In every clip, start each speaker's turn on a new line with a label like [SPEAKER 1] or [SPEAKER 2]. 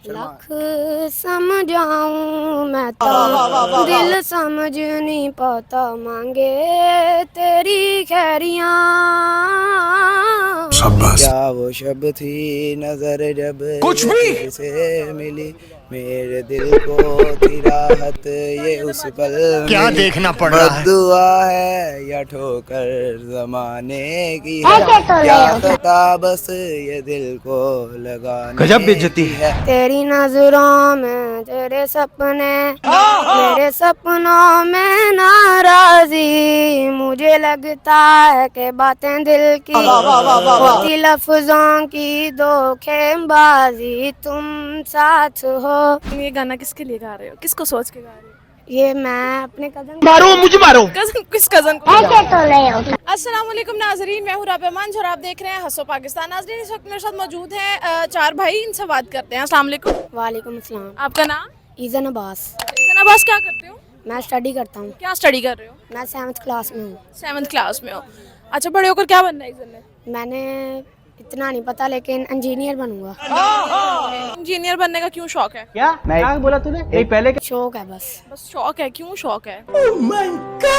[SPEAKER 1] लख समझाऊं मैं तो दिल समझ नहीं पाता मांगे तेरी खैरियां।
[SPEAKER 2] क्या वो शब थी नजर जब कुछ भी से मिली मेरे दिल को थी राहत ये उस पल क्या देखना पड़ रहा है। बद्दुआ है या ठोकर जमाने की है क्या खता बस ये दिल को लगाने गजब बेइज्जती है।
[SPEAKER 1] तेरी नजरों में तेरे सपने मेरे सपनों में नाराजी मुझे लगता है कि बातें दिल की होती लफ्जों की धोखेबाजी तुम साथ हो।
[SPEAKER 3] ये गाना किसके लिए गा रहे हो, किसको सोच के गा रहे हो?
[SPEAKER 1] ये मैं अपने कदम
[SPEAKER 4] मारो मुझे मारो।
[SPEAKER 3] कजन, किस कजन को?
[SPEAKER 1] ऐसे तो नहीं होता।
[SPEAKER 3] अस्सलाम वालेकुम नाजरीन, मैं हूँ राबिया मंज और आप देख रहे हैं हंसो पाकिस्तान। नाजरीन इस वक्त मेरे साथ मौजूद हैं चार भाई, इनसे बात करते हैं। अस्सलाम वालेकुम।
[SPEAKER 1] वालेकुम अस्सलाम।
[SPEAKER 3] आपका नाम?
[SPEAKER 1] ईज़न अब्बास।
[SPEAKER 3] ईज़न अब्बास, क्या करते हो?
[SPEAKER 1] मैं स्टडी करता हूँ।
[SPEAKER 3] क्या स्टडी कर रहे हो?
[SPEAKER 1] मैं 7th क्लास में हूँ।
[SPEAKER 3] 7th क्लास में हो। अच्छा, बड़े होकर क्या बनना है ईज़न ने?
[SPEAKER 1] मैंने इतना नहीं पता लेकिन इंजीनियर बनूंगा।
[SPEAKER 3] इंजीनियर बनने का क्यों शौक है?
[SPEAKER 4] क्या क्या बोला तूने? एक पहले
[SPEAKER 1] शौक है बस।
[SPEAKER 3] बस शौक है, क्यों शौक है?
[SPEAKER 1] पता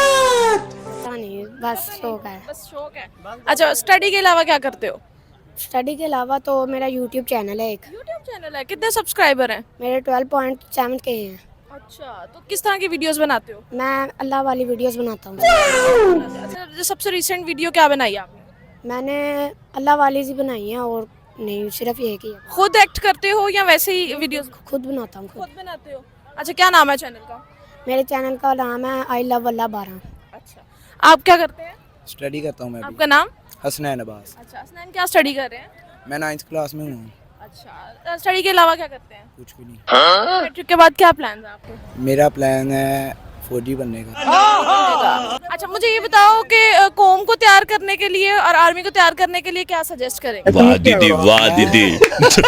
[SPEAKER 1] नहीं, बस शौक है।
[SPEAKER 3] बस शौक है। अच्छा, स्टडी के अलावा क्या करते हो?
[SPEAKER 1] स्टडी के अलावा तो मेरा यूट्यूब चैनल है एक।
[SPEAKER 3] यूट्यूब चैनल है, कितने सब्सक्राइबर हैं?
[SPEAKER 1] मेरे 12.7 के हैं।
[SPEAKER 3] अच्छा, तो किस तरह की वीडियोस बनाते हो?
[SPEAKER 1] मैं अल्लाह वाली वीडियोस बनाता हूँ।
[SPEAKER 3] अच्छा, सबसे रिसेंट वीडियो क्या बनाई आपने?
[SPEAKER 1] मैंने अल्लाह वाली सी बनाई है और नहीं सिर्फ ये की है।
[SPEAKER 3] खुद एक्ट करते हो या वैसे ही वीडियोस
[SPEAKER 1] खुद बनाता हूँ
[SPEAKER 3] खुद बनाते हो? अच्छा, क्या नाम है चैनल का?
[SPEAKER 1] मेरे चैनल का नाम है आई लव अल्लाह 12।
[SPEAKER 3] अच्छा, आप क्या करते हैं?
[SPEAKER 2] स्टडी करता हूँ मैं
[SPEAKER 3] आपका नाम?
[SPEAKER 2] हसनैन अब्बास।
[SPEAKER 3] अच्छा, हसनैन क्या स्टडी कर रहे हैं?
[SPEAKER 2] मैं 9th क्लास में हूँ।
[SPEAKER 3] अच्छा, स्टडी के अलावा क्या करते हैं?
[SPEAKER 2] कुछ भी नहीं।
[SPEAKER 3] मैट्रिक के बाद क्या प्लान है आपके?
[SPEAKER 2] मेरा प्लान है फौजी बनने का।
[SPEAKER 3] अच्छा, मुझे ये बताओ कि कौम को तैयार करने के लिए और आर्मी को तैयार करने के लिए क्या सजेस्ट करेंगे?
[SPEAKER 5] वाह दीदी, वाह दीदी।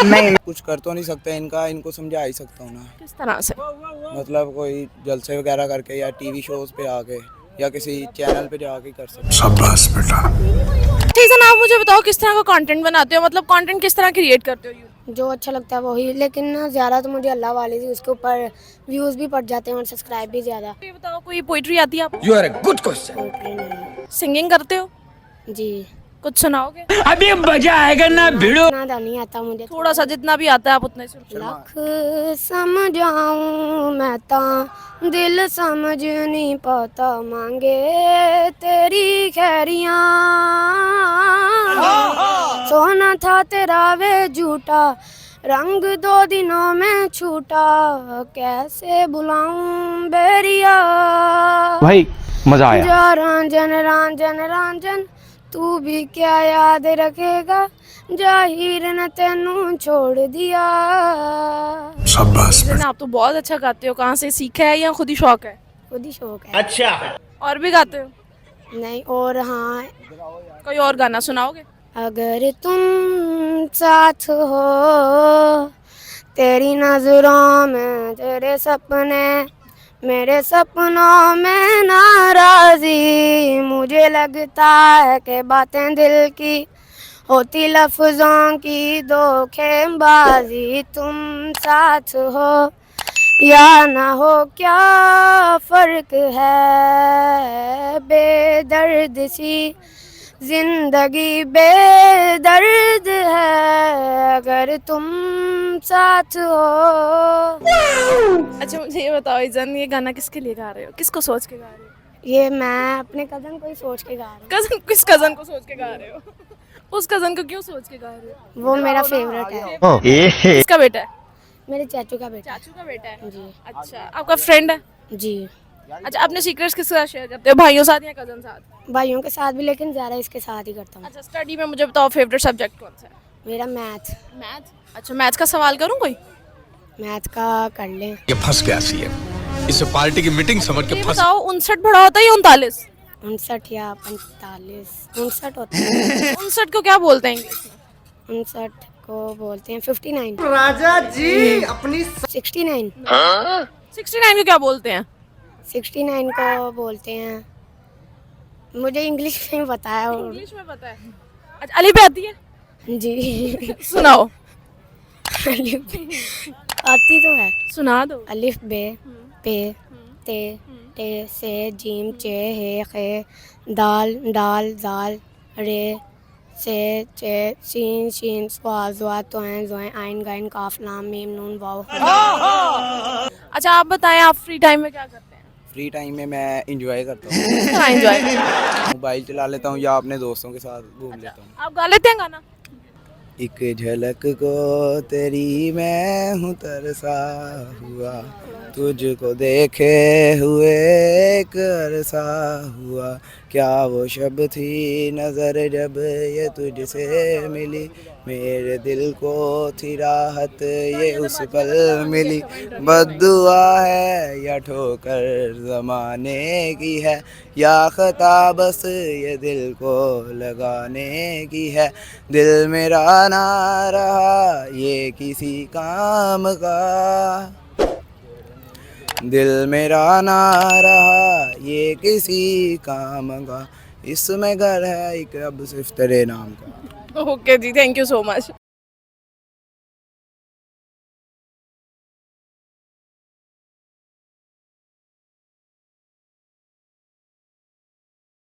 [SPEAKER 2] नहीं कुछ कर तो नहीं सकते, इनको समझा ही सकता हूँ ना।
[SPEAKER 3] किस तरह से?
[SPEAKER 2] मतलब कोई जलसे वगैरह करके या टीवी शोज पे आके या किसी चैनल पे जाके कर सकते।
[SPEAKER 5] शाबाश बेटा।
[SPEAKER 3] ठीक है ना, आप मुझे बताओ किस तरह का कंटेंट बनाते हो, मतलब कंटेंट किस तरह क्रिएट करते हो?
[SPEAKER 1] जो अच्छा लगता है वही, लेकिन ना ज़्यादा तो मुझे अल्लाह वाली थी, उसके ऊपर व्यूज़ भी पड़ जाते हैं और सब्सक्राइब भी ज़्यादा।
[SPEAKER 3] ये बताओ, कोई पोइट्री आती है आपको?
[SPEAKER 2] You are a good question.
[SPEAKER 1] Poetry नहीं।
[SPEAKER 3] सिंगिंग करते हो?
[SPEAKER 1] जी।
[SPEAKER 3] कुछ सुनाओगे?
[SPEAKER 4] अभी मजा आएगा ना भिड़ो।
[SPEAKER 1] इतना तो नहीं आता मुझे।
[SPEAKER 3] थोड़ा सा, जितना भी आता है आप उतना ही सुनाओ।
[SPEAKER 1] लख समझाऊं मैं तो दिल समझ नहीं पाता मांगे तेरी खैरियां। सोना था तेरा वे झूठा रंग 2 दिनों में छूटा कैसे बुलाऊं बेरिया।
[SPEAKER 4] भाई मजा आया।
[SPEAKER 1] जा रांझन रांझन रांझन तू भी क्या याद रखेगा जाहिर न तेनू छोड़ दिया।
[SPEAKER 5] शाबाश बेटा।
[SPEAKER 3] आप तो बहुत अच्छा गाते हो, कहाँ से सीखा है या खुद ही शौक है?
[SPEAKER 1] खुद ही शौक है।
[SPEAKER 4] अच्छा
[SPEAKER 3] और भी गाते हो?
[SPEAKER 1] नहीं, और हाँ,
[SPEAKER 3] कोई और गाना सुनाओगे?
[SPEAKER 1] अगर तुम साथ हो तेरी नजरों में तेरे सपने मेरे सपनों में नाराजी मुझे लगता है कि बातें दिल की होती लफ्जों की धोखेबाजी तुम साथ हो या ना हो क्या फर्क है बेदर्द सी जिंदगी बेदर्द है अगर तुम साथ हो।
[SPEAKER 3] अच्छा, मुझे ये बताओ ईज़न, ये गाना किसके लिए गा रहे हो, किसको सोच के गा रहे हो?
[SPEAKER 1] ये मैं अपने कदम को ही सोच के गा रही
[SPEAKER 3] कजन, किस कजन को सोच के गा रहे हो? उस कजन को क्यों सोच के गा रहे हो?
[SPEAKER 1] हूँ। वो मेरा फेवरेट है।
[SPEAKER 3] किसका बेटा है?
[SPEAKER 1] मेरे चाचू का बेटा।
[SPEAKER 3] चाचू का बेटा है।
[SPEAKER 1] जी।
[SPEAKER 3] अच्छा, आपका फ्रेंड है?
[SPEAKER 1] जी।
[SPEAKER 3] अच्छा, अपने सीक्रेट्स किसके साथ शेयर करते हो, भाइयों साथ या कजन साथ?
[SPEAKER 1] भाइयों के साथ भी, लेकिन ज़्यादा इसके साथ ही करता हूँ।
[SPEAKER 3] अच्छा, स्टडी में मुझे बताओ फेवरेट सब्जेक्ट कौन सा है?
[SPEAKER 1] मेरा मैथ।
[SPEAKER 3] मैथ। अच्छा, मैथ्स का सवाल करूँ कोई?
[SPEAKER 1] मैथ का कर लें।
[SPEAKER 5] ये फंस गया सीएम। इसे पार्टी की मीटिंग समझ के
[SPEAKER 3] ये
[SPEAKER 5] फंस।
[SPEAKER 3] बताओ, 59 बड़ा होता है या 39?
[SPEAKER 1] 59 या 45 59 होता है।
[SPEAKER 3] 59 को क्या बोलते हैं इंग्लिश में?
[SPEAKER 1] 59 को बोलते हैं 59।
[SPEAKER 4] राजा जी अपनी
[SPEAKER 1] 69।
[SPEAKER 3] 69 को क्या बोलते हैं?
[SPEAKER 1] 69 को बोलते हैं, मुझे इंग्लिश में पता है और
[SPEAKER 3] इंग्लिश में पता है। अच्छा, अली पे आती है?
[SPEAKER 1] जी।
[SPEAKER 3] सुनाओ।
[SPEAKER 1] आती तो है।
[SPEAKER 3] सुना दो।
[SPEAKER 1] अलिफ बे पे ते टे से जीम चे हे खे दाल डाल दाल रे से चे सीन शीन स्वा ज़्वा तोएं ज़ोएं आइन गाइन काफ लाम मीम नून वाव।
[SPEAKER 3] अच्छा आप बताएं, आप फ्री टाइम में क्या करते हैं?
[SPEAKER 2] फ्री टाइम में मैं इंजॉय करता हूँ,
[SPEAKER 3] हाँ, एंजॉय।
[SPEAKER 2] मोबाइल चला लेता हूँ या अपने दोस्तों के साथ घूम लेता हूँ।
[SPEAKER 3] आप गा लेते हैं गाना?
[SPEAKER 2] एक झलक को तेरी मैं हूँ तरसा हुआ, तुझको देखे हुए एक अरसा हुआ, क्या वो शब थी नज़र जब ये तुझसे मिली, मेरे दिल को थी राहत ये उस पल मिली, बद्दुआ है या ठोकर ज़माने की है, या ख़ता बस ये दिल को लगाने की है, दिल मेरा ना रहा ये किसी काम का, दिल मेरा ना रहा ये किसी काम का, इसमें घर है एक अब सिर्फ तेरे नाम का।
[SPEAKER 3] ओके जी, थैंक यू सो मच।